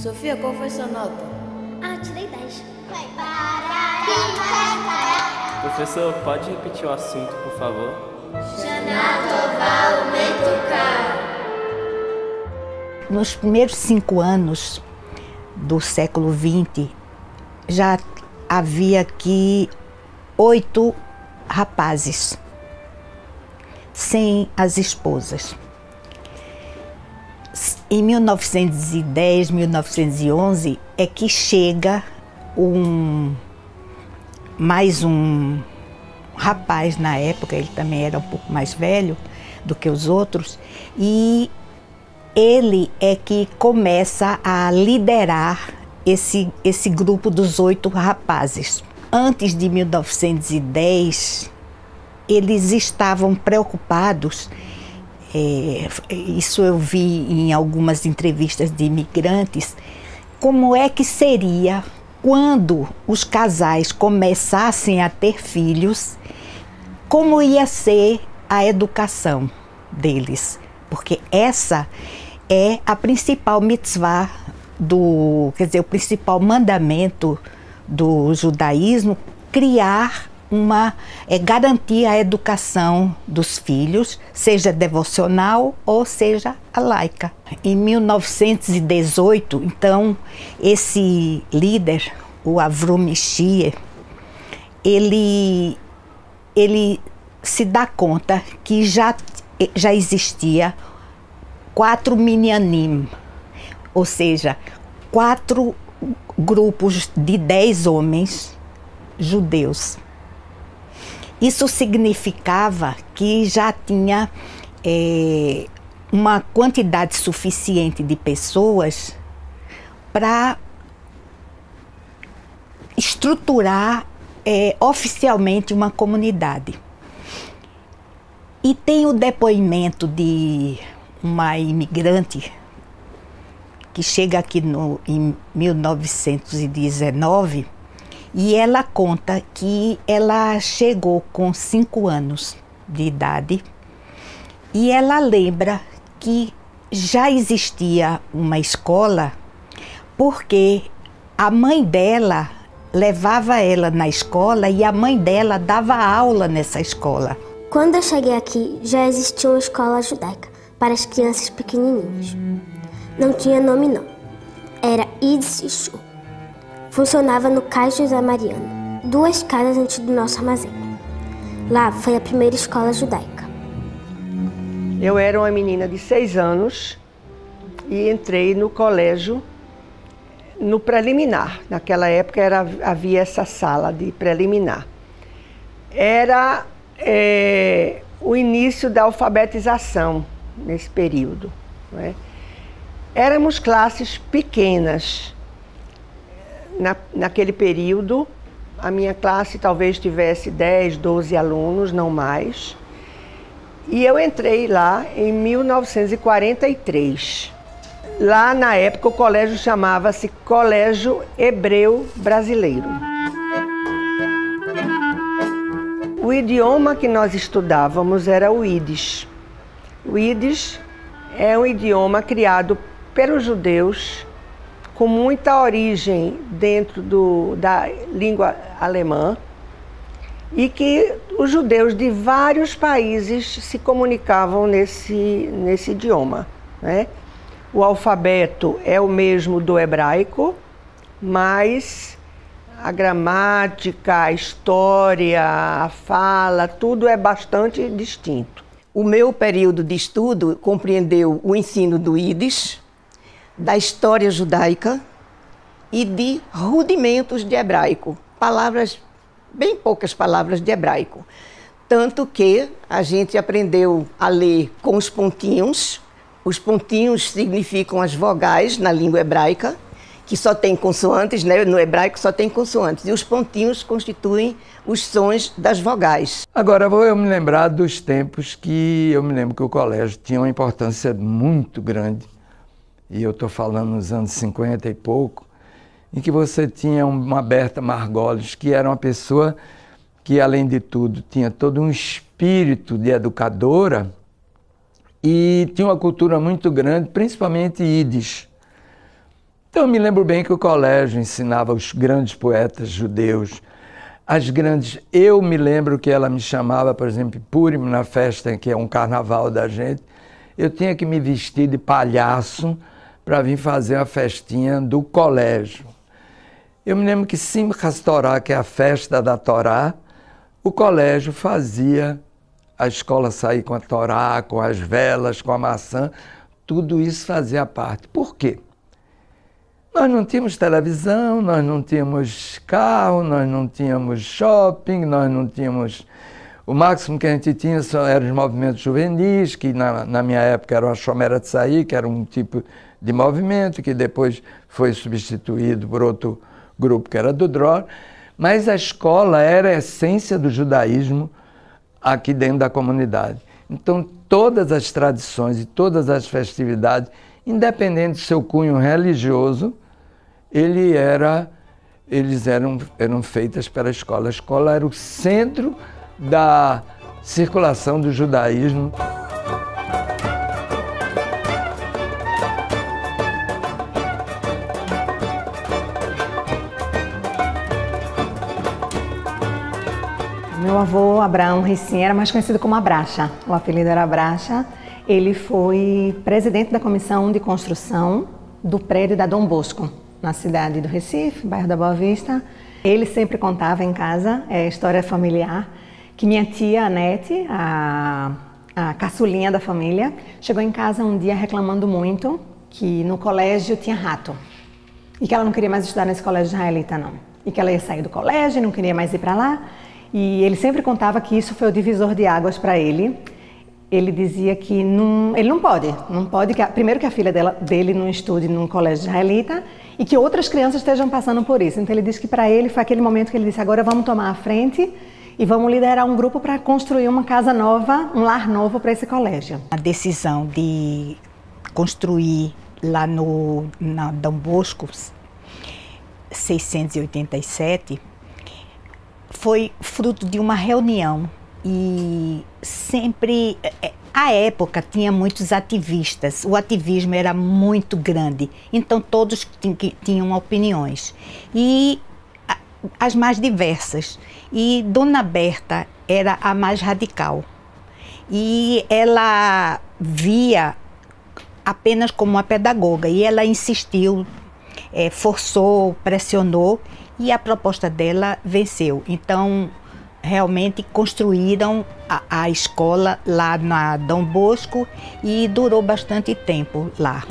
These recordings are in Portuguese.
Sofia, qual foi sua nota? Ah, tirei 10. Professor, pode repetir o assunto, por favor? Nos primeiros 5 anos do século XX, já havia aqui 8 rapazes, sem as esposas. Em 1910, 1911, é que chega mais um rapaz na época, ele também era um pouco mais velho do que os outros, e ele é que começa a liderar esse grupo dos 8 rapazes. Antes de 1910, eles estavam preocupados, isso eu vi em algumas entrevistas de imigrantes, como é que seria quando os casais começassem a ter filhos, como ia ser a educação deles. Porque essa é a principal mitzvah quer dizer, o principal mandamento do judaísmo, garantir a educação dos filhos, seja devocional ou seja a laica. Em 1918, então, esse líder, o Avrum Shie, ele se dá conta que já existia 4 minyanim, ou seja, 4 grupos de 10 homens judeus. Isso significava que já tinha uma quantidade suficiente de pessoas para estruturar oficialmente uma comunidade. E tem o depoimento de uma imigrante que chega aqui em 1919, e ela conta que ela chegou com 5 anos de idade e ela lembra que já existia uma escola porque a mãe dela levava ela na escola e a mãe dela dava aula nessa escola. Quando eu cheguei aqui, já existia uma escola judaica para as crianças pequenininhas. Não tinha nome não, era Yiddish. Funcionava no Cais José Mariano, 2 casas antes do nosso armazém. Lá foi a primeira escola judaica. Eu era uma menina de 6 anos e entrei no colégio no preliminar. Naquela época havia essa sala de preliminar. Era o início da alfabetização nesse período, não é? Éramos classes pequenas. Naquele período, a minha classe talvez tivesse 10, 12 alunos, não mais. E eu entrei lá em 1943. Lá, na época, o colégio chamava-se Colégio Hebreu Brasileiro. O idioma que nós estudávamos era o Yiddish. O Yiddish é um idioma criado pelos judeus, com muita origem dentro da língua alemã, e que os judeus de vários países se comunicavam nesse idioma, né? O alfabeto é o mesmo do hebraico, mas a gramática, a história, a fala, tudo é bastante distinto. O meu período de estudo compreendeu o ensino do Yiddish, da história judaica e de rudimentos de hebraico, bem poucas palavras de hebraico. Tanto que a gente aprendeu a ler com os pontinhos. Os pontinhos significam as vogais na língua hebraica, que só tem consoantes, né? No hebraico só tem consoantes, e os pontinhos constituem os sons das vogais. Agora, vou eu me lembrar dos tempos que eu me lembro que o colégio tinha uma importância muito grande, e eu estou falando nos anos 50 e pouco, em que você tinha uma Berta Margolis, que era uma pessoa que, além de tudo, tinha todo um espírito de educadora e tinha uma cultura muito grande, principalmente Yiddish. Então eu me lembro bem que o colégio ensinava os grandes poetas judeus, as grandes... Eu me lembro que ela me chamava, por exemplo, Purim, na festa, que é um carnaval da gente, eu tinha que me vestir de palhaço para vir fazer a festinha do colégio. Eu me lembro que Simchas Torá, que é a festa da Torá, o colégio fazia a escola sair com a Torá, com as velas, com a maçã, tudo isso fazia parte. Por quê? Nós não tínhamos televisão, nós não tínhamos carro, nós não tínhamos shopping, nós não tínhamos... O máximo que a gente tinha eram os movimentos juvenis, que na minha época era a Shomera Tzaí, que era um tipo de movimento, que depois foi substituído por outro grupo que era do Dror. Mas a escola era a essência do judaísmo aqui dentro da comunidade. Então todas as tradições e todas as festividades, independente do seu cunho religioso, eles eram feitas pela escola. A escola era o centro da circulação do judaísmo. Meu avô, Abraão Rissin, era mais conhecido como Abracha. O apelido era Abracha. Ele foi presidente da comissão de construção do prédio da Dom Bosco, na cidade do Recife, bairro da Boa Vista. Ele sempre contava em casa, história familiar, que minha tia Anete, a caçulinha da família, chegou em casa um dia reclamando muito que no colégio tinha rato e que ela não queria mais estudar nesse colégio israelita, não. E que ela ia sair do colégio e não queria mais ir para lá. E ele sempre contava que isso foi o divisor de águas para ele. Ele dizia que ele não pode, primeiro que a filha dele não estude num colégio israelita e que outras crianças estejam passando por isso. Então ele disse que para ele foi aquele momento que ele disse, agora vamos tomar a frente e vamos liderar um grupo para construir uma casa nova, um lar novo para esse colégio. A decisão de construir lá na Dom Bosco, 687, foi fruto de uma reunião. E sempre, à época, tinha muitos ativistas, o ativismo era muito grande, então todos tinham opiniões, e as mais diversas. E Dona Berta era a mais radical, e ela via apenas como uma pedagoga, e ela insistiu, forçou, pressionou, e a proposta dela venceu. Então, realmente construíram a escola lá na Dom Bosco e durou bastante tempo lá.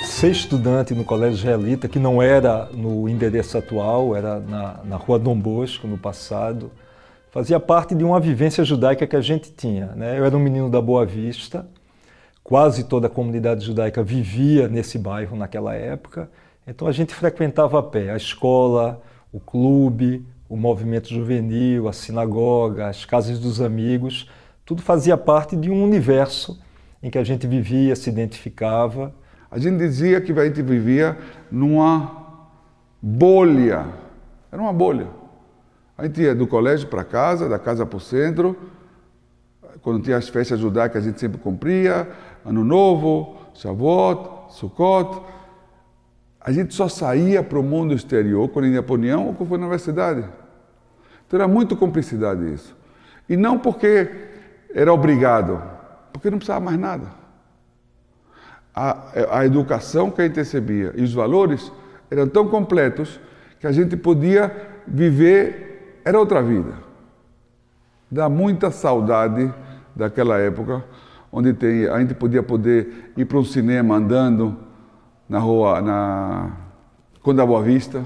Ser estudante no Colégio Israelita, que não era no endereço atual, era na Rua Dom Bosco, no passado, fazia parte de uma vivência judaica que a gente tinha, né? Eu era um menino da Boa Vista, quase toda a comunidade judaica vivia nesse bairro naquela época, então a gente frequentava a pé a escola, o clube, o movimento juvenil, a sinagoga, as casas dos amigos, tudo fazia parte de um universo em que a gente vivia, se identificava. A gente dizia que a gente vivia numa bolha, era uma bolha. A gente ia do colégio para casa, da casa para o centro, quando tinha as festas judaicas a gente sempre cumpria, Ano Novo, Shavuot, Sukkot. A gente só saía para o mundo exterior quando ia para a União ou quando foi na universidade. Então era muito cumplicidade isso. E não porque era obrigado, porque não precisava mais nada. A educação que a gente recebia e os valores eram tão completos que a gente podia viver, era outra vida. Dá muita saudade daquela época, onde a gente poder ir para um cinema andando na rua, Conde da Boa Vista,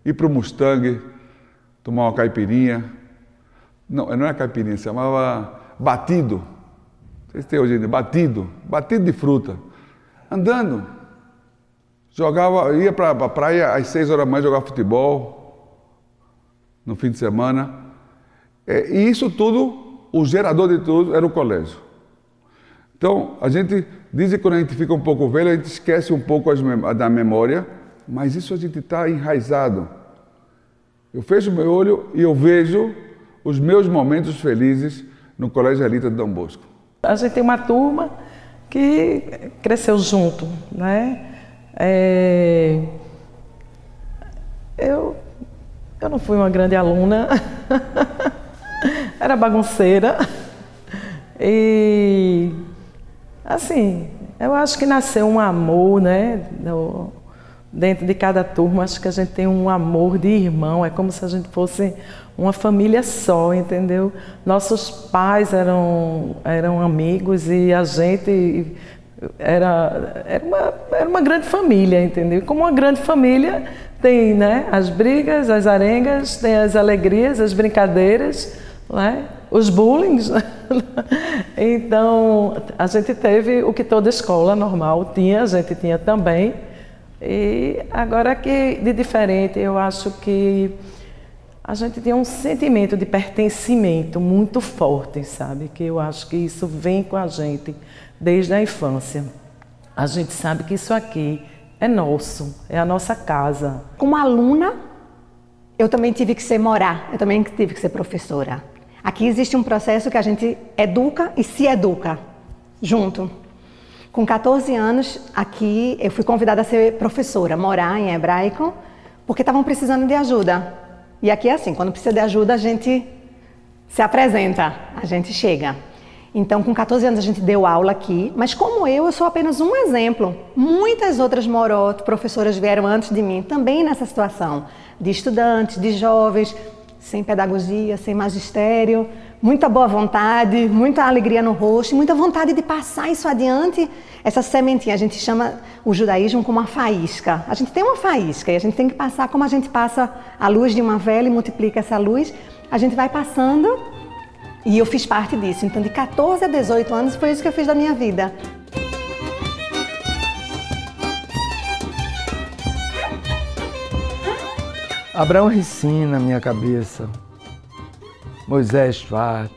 ir para o Mustang, tomar uma caipirinha. Não é caipirinha, se chamava batido. Vocês têm hoje ainda, batido de fruta. Andando, ia para a praia às 6 horas da manhã jogar futebol, no fim de semana. E isso tudo, o gerador de tudo era o colégio. Então, a gente diz que quando a gente fica um pouco velho, a gente esquece um pouco da memória, mas isso a gente está enraizado. Eu fecho meu olho e eu vejo os meus momentos felizes no Colégio Israelita de Dom Bosco. A gente tem uma turma que cresceu junto, né? Eu não fui uma grande aluna, era bagunceira e, assim, eu acho que nasceu um amor, né? Dentro de cada turma, acho que a gente tem um amor de irmão, é como se a gente fosse uma família só, entendeu? Nossos pais eram amigos e a gente era uma grande família, entendeu? E como uma grande família tem, né, as brigas, as arengas, tem as alegrias, as brincadeiras, né, os bullying. Então, a gente teve o que toda escola normal tinha, a gente tinha também. E agora que de diferente, eu acho que a gente tem um sentimento de pertencimento muito forte, sabe? Que eu acho que isso vem com a gente desde a infância. A gente sabe que isso aqui é nosso, é a nossa casa. Como aluna, eu também tive que eu também tive que ser professora. Aqui existe um processo que a gente educa e se educa junto. Com 14 anos, aqui eu fui convidada a ser professora, morar em hebraico, porque estavam precisando de ajuda. E aqui é assim, quando precisa de ajuda, a gente se apresenta, a gente chega. Então, com 14 anos, a gente deu aula aqui, mas como eu sou apenas um exemplo. Muitas outras morotes, professoras vieram antes de mim, também nessa situação, de estudantes, de jovens, sem pedagogia, sem magistério, muita boa vontade, muita alegria no rosto, muita vontade de passar isso adiante. Essa sementinha, a gente chama o judaísmo como uma faísca. A gente tem uma faísca e a gente tem que passar como a gente passa a luz de uma vela e multiplica essa luz. A gente vai passando e eu fiz parte disso. Então, de 14 a 18 anos, foi isso que eu fiz da minha vida. Abraão Ricin na minha cabeça, Moisés Schwartz,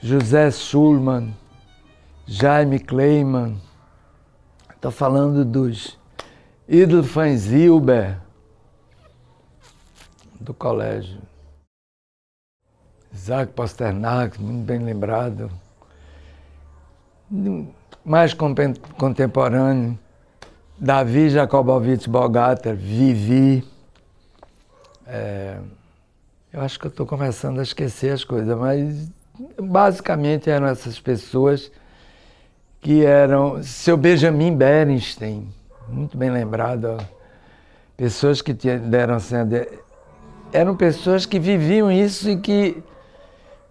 José Schulman, Jaime Kleiman, estou falando dos Idl van Zilber, do colégio, Isaac Pasternak, muito bem lembrado, mais contemporâneo, Davi Jakobowicz Bogater, Vivi. Eu acho que eu estou começando a esquecer as coisas, mas basicamente eram essas pessoas que eram... Seu Benjamin Bernstein, muito bem lembrado, pessoas que deram assim, eram pessoas que viviam isso e que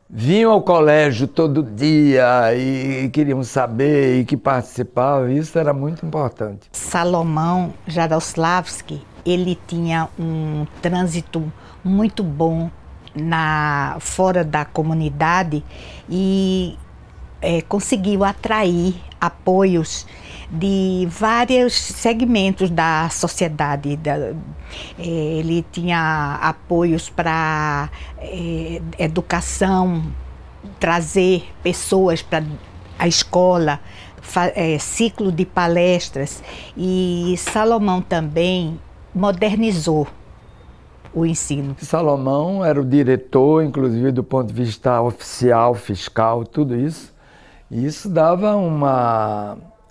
vinham ao colégio todo dia e queriam saber e que participavam, isso era muito importante. Salomão Jaroslavsky, ele tinha um trânsito muito bom fora da comunidade e conseguiu atrair apoios de vários segmentos da sociedade. Ele tinha apoios para educação, trazer pessoas para a escola, ciclo de palestras, e Salomão também modernizou o ensino. Salomão era o diretor, inclusive do ponto de vista oficial, fiscal, tudo isso. E isso dava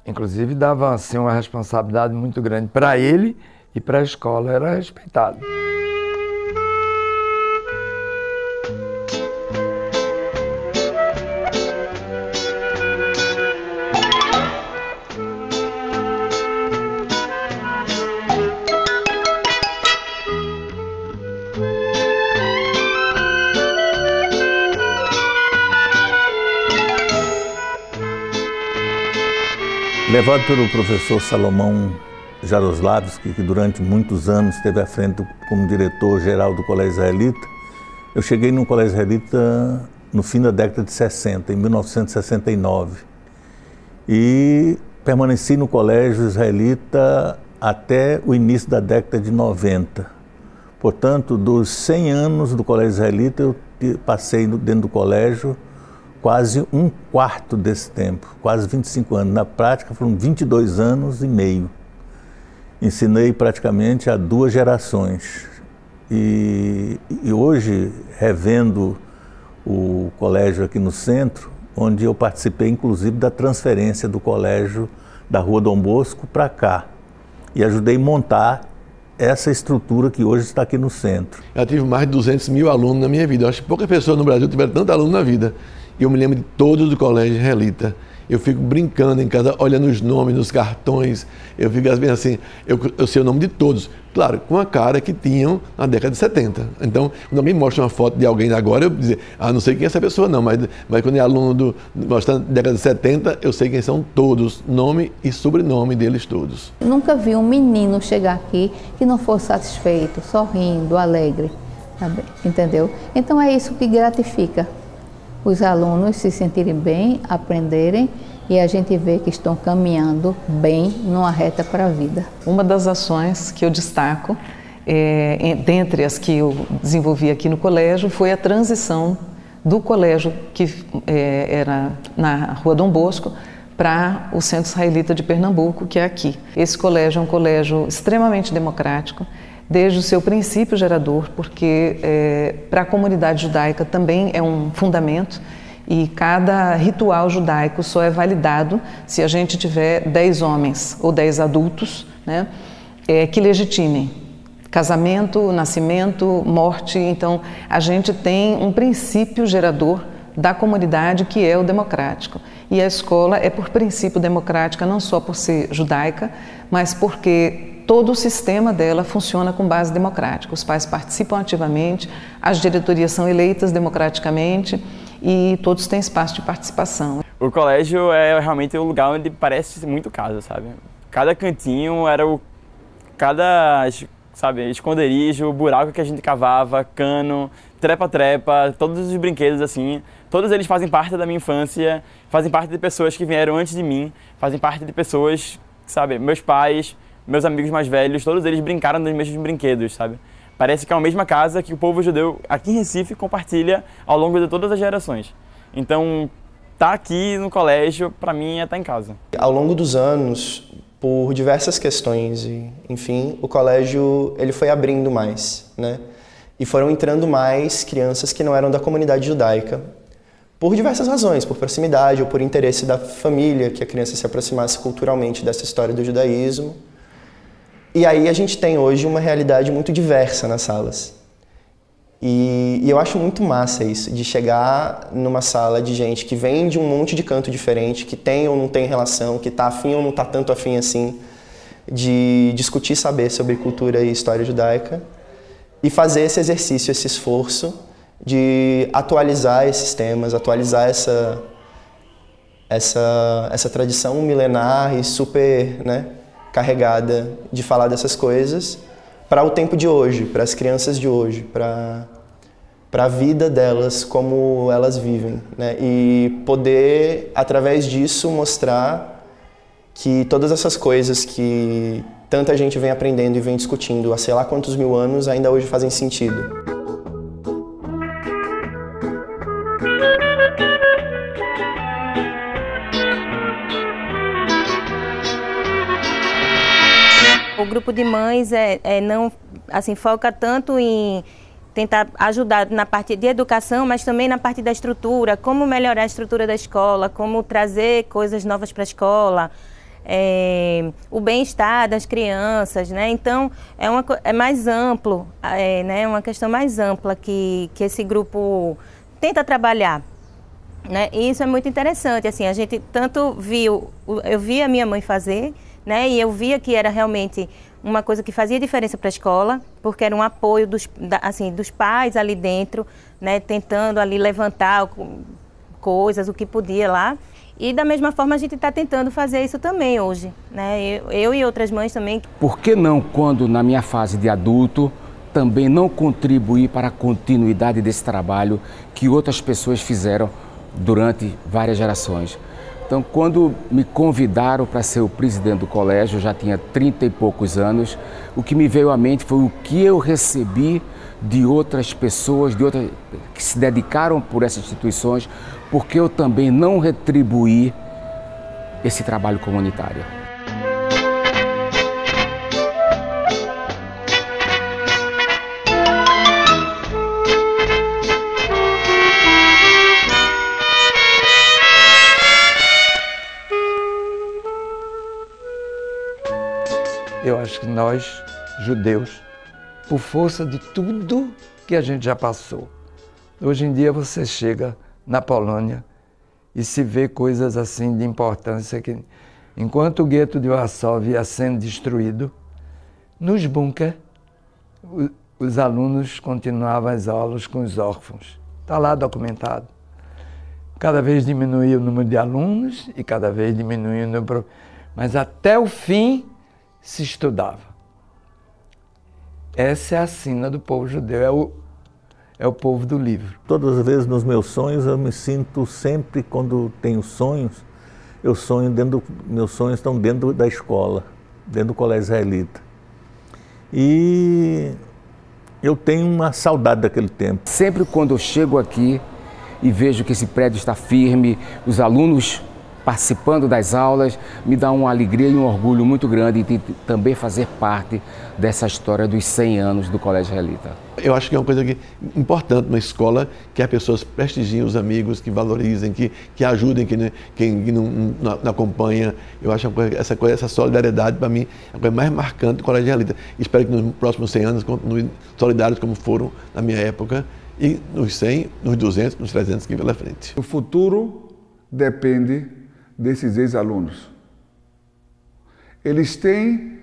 inclusive dava assim, uma responsabilidade muito grande para ele e para a escola, era respeitado. Levado pelo professor Salomão Jaroslavsky, que durante muitos anos esteve à frente como diretor-geral do Colégio Israelita, eu cheguei no Colégio Israelita no fim da década de 60, em 1969. E permaneci no Colégio Israelita até o início da década de 90. Portanto, dos 100 anos do Colégio Israelita, eu passei dentro do colégio quase um quarto desse tempo, quase 25 anos. Na prática foram 22 anos e meio. Ensinei praticamente a 2 gerações. E hoje, revendo o colégio aqui no centro, onde eu participei inclusive da transferência do colégio da Rua Dom Bosco para cá. E ajudei a montar essa estrutura que hoje está aqui no centro. Eu tive mais de 200 mil alunos na minha vida. Eu acho que poucas pessoas no Brasil tiveram tanto aluno na vida. E eu me lembro de todos do colégio israelita. Eu fico brincando em casa, olhando os nomes nos cartões. Eu fico às vezes assim, eu sei o nome de todos. Claro, com a cara que tinham na década de 70. Então, quando alguém mostra uma foto de alguém agora, eu dizer, não sei quem é essa pessoa não, mas quando é aluno mostrando década de 70, eu sei quem são todos, nome e sobrenome deles todos. Eu nunca vi um menino chegar aqui que não fosse satisfeito, sorrindo, alegre, sabe? Entendeu? Então é isso que gratifica. Os alunos se sentirem bem, aprenderem e a gente vê que estão caminhando bem numa reta para a vida. Uma das ações que eu destaco, dentre as que eu desenvolvi aqui no colégio, foi a transição do colégio que era na Rua Dom Bosco para o Centro Israelita de Pernambuco, que é aqui. Esse colégio é um colégio extremamente democrático, desde o seu princípio gerador, porque para a comunidade judaica também é um fundamento e cada ritual judaico só é validado se a gente tiver 10 homens ou 10 adultos, né, que legitimem casamento, nascimento, morte. Então a gente tem um princípio gerador da comunidade que é o democrático. E a escola é por princípio democrática não só por ser judaica, mas porque todo o sistema dela funciona com base democrática. Os pais participam ativamente, as diretorias são eleitas democraticamente e todos têm espaço de participação. O colégio é realmente um lugar onde parece muito casa, sabe? Cada cantinho era cada esconderijo, buraco que a gente cavava, cano, trepa-trepa, todos os brinquedos assim, todos eles fazem parte da minha infância, fazem parte de pessoas que vieram antes de mim, fazem parte de pessoas, sabe, meus pais, meus amigos mais velhos, todos eles brincaram nos mesmos brinquedos, sabe? Parece que é a mesma casa que o povo judeu aqui em Recife compartilha ao longo de todas as gerações. Então, estar aqui no colégio, para mim, é estar em casa. Ao longo dos anos, por diversas questões, enfim, o colégio ele foi abrindo mais, né? E foram entrando mais crianças que não eram da comunidade judaica, por diversas razões, por proximidade ou por interesse da família, que a criança se aproximasse culturalmente dessa história do judaísmo. E aí a gente tem hoje uma realidade muito diversa nas salas. E eu acho muito massa isso, de chegar numa sala de gente que vem de um monte de canto diferente, que tem ou não tem relação, que está afim ou não está tanto afim assim, de discutir saber sobre cultura e história judaica e fazer esse exercício, esse esforço de atualizar esses temas, atualizar essa tradição milenar e super, né, carregada de falar dessas coisas para o tempo de hoje, para as crianças de hoje, para a vida delas, como elas vivem, né? E poder, através disso, mostrar que todas essas coisas que tanta gente vem aprendendo e vem discutindo há sei lá quantos mil anos ainda hoje fazem sentido. O grupo de mães não assim, foca tanto em tentar ajudar na parte de educação, mas também na parte da estrutura, como melhorar a estrutura da escola, como trazer coisas novas para a escola, o bem-estar das crianças, né? Então é mais amplo, né? Uma questão mais ampla que esse grupo tenta trabalhar, né? E isso é muito interessante, assim, a gente tanto eu vi a minha mãe fazer, né? E eu via que era realmente uma coisa que fazia diferença para a escola, porque era um apoio dos pais ali dentro, né? Tentando ali levantar coisas, o que podia lá. E da mesma forma a gente está tentando fazer isso também hoje, né? Eu e outras mães também. Por que não, quando na minha fase de adulto, também não contribuir para a continuidade desse trabalho que outras pessoas fizeram durante várias gerações? Então, quando me convidaram para ser o presidente do colégio, eu já tinha 30 e poucos anos, o que me veio à mente foi o que eu recebi de outras pessoas, que se dedicaram por essas instituições, porque eu também não retribuí esse trabalho comunitário. Eu acho que nós, judeus, por força de tudo que a gente já passou, hoje em dia você chega na Polônia e se vê coisas assim de importância que, enquanto o gueto de Varsóvia ia sendo destruído, nos bunkers, os alunos continuavam as aulas com os órfãos. Está lá documentado. Cada vez diminuía o número de alunos e cada vez diminuía o número... Mas até o fim se estudava. Essa é a sina do povo judeu, é o povo do livro. Todas as vezes nos meus sonhos eu me sinto sempre, quando tenho sonhos, meus sonhos estão dentro da escola, dentro do colégio israelita. E eu tenho uma saudade daquele tempo. Sempre quando eu chego aqui e vejo que esse prédio está firme, os alunos participando das aulas, me dá uma alegria e um orgulho muito grande de também fazer parte dessa história dos 100 anos do Colégio Israelita. Eu acho que é uma coisa importante na escola, que as pessoas prestigiem os amigos, que valorizem, que ajudem quem não acompanha. Eu acho que essa solidariedade, para mim, é a coisa mais marcante do Colégio Israelita. Espero que nos próximos 100 anos continuem solidários como foram na minha época, e nos 100, nos 200, nos 300 que vem pela frente. O futuro depende desses ex-alunos. Eles têm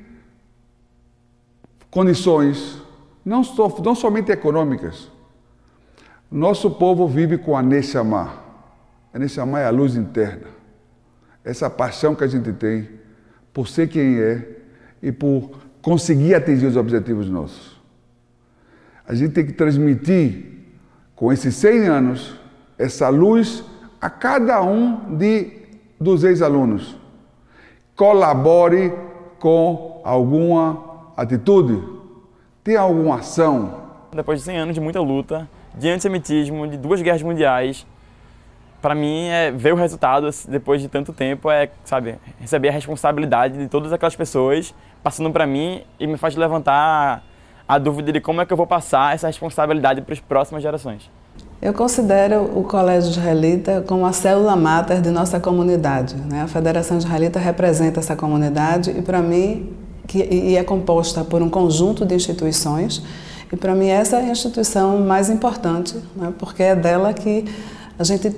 condições, não somente econômicas. Nosso povo vive com a Neshama. A Neshama é a luz interna. Essa paixão que a gente tem por ser quem é e por conseguir atingir os objetivos nossos. A gente tem que transmitir, com esses 100 anos, essa luz a cada um dos ex-alunos. Colabore com alguma atitude, tenha alguma ação. Depois de 100 anos de muita luta, de antissemitismo, de 2 guerras mundiais, para mim, ver o resultado depois de tanto tempo receber a responsabilidade de todas aquelas pessoas passando para mim, e me faz levantar a dúvida de como é que eu vou passar essa responsabilidade para as próximas gerações. Eu considero o Colégio Israelita como a célula máter de nossa comunidade, né? A Federação Israelita representa essa comunidade e, para mim, é composta por um conjunto de instituições, e para mim essa é a instituição mais importante, né? Porque é dela que a gente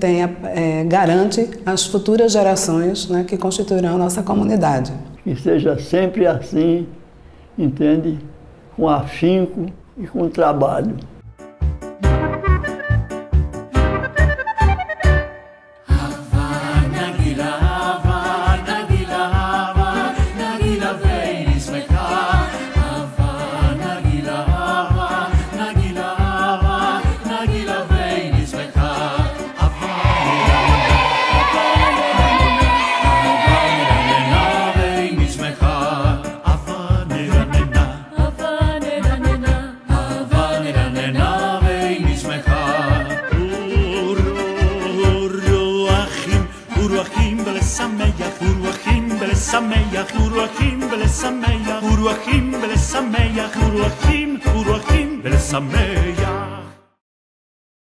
garante as futuras gerações, né, que constituirão a nossa comunidade. Que seja sempre assim, entende? Com afinco e com trabalho. Uruachim, Belesameya, Uruachim, Belesameya.